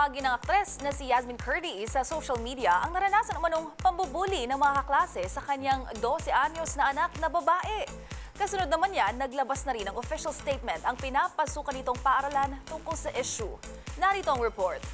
Ibinahagi ng aktres na si Yasmin Curdy sa social media ang naranasan umanong pambubuli ng mga kaklase sa kanyang 12 anyos na anak na babae. Kasunod naman yan, naglabas na rin ng official statement ang pinapasukan nitong paaralan tungkol sa issue. Narito ang report.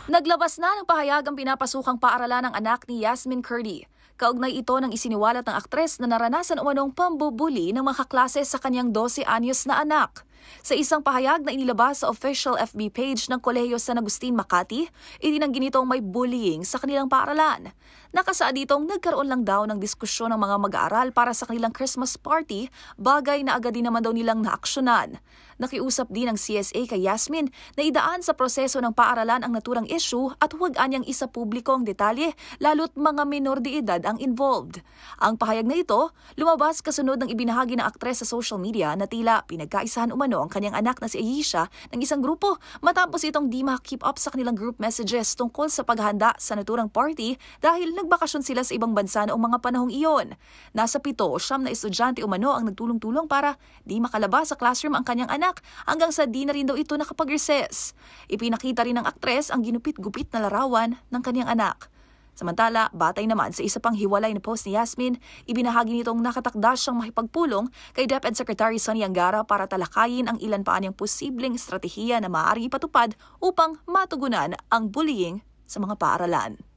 Naglabas na ng pahayag ang pinapasukang paaralan ng anak ni Yasmin Curdy. Kaugnay ito ng isiniwalat ng aktres na naranasan umanong pambubuli ng mga kaklase sa kanyang 12 anyos na anak. Sa isang pahayag na inilabas sa official FB page ng Kolehiyo San Agustin, Makati, itinanggi nitong may bullying sa kanilang paaralan. Nakasaad ditong nagkaroon lang daw ng diskusyon ng mga mag-aaral para sa kanilang Christmas party, bagay na agad din naman daw nilang naaksyonan. Nakiusap din ng CSA kay Yasmin na idaan sa proseso ng paaralan ang naturang issue at huwag anyang isa publiko ang detalye, lalo't mga minor de edad ang involved. Ang pahayag na ito, lumabas kasunod ng ibinahagi ng aktres sa social media na tila pinagkaisahan umano ang kanyang anak na si Ayesha ng isang grupo matapos itong di makkeep up sa kanilang group messages tungkol sa paghahanda sa naturang party dahil nagbakasyon sila sa ibang bansa noong mga panahong iyon. Nasa 7 o 9 na estudyante umano ang nagtulong-tulong para di makalabas sa classroom ang kanyang anak hanggang sa di na rin daw ito nakapag-recess. Ipinakita rin ng aktres ang ginupit-gupit na larawan ng kanyang anak. Samantala, batay naman sa isa pang hiwalay na post ni Yasmin, ibinahagi nitong nakatakda siyang makipagpulong kay DepEd Secretary Sonny Angara para talakayin ang ilan pa anyang posibleng estratehiya na maaaring ipatupad upang matugunan ang bullying sa mga paaralan.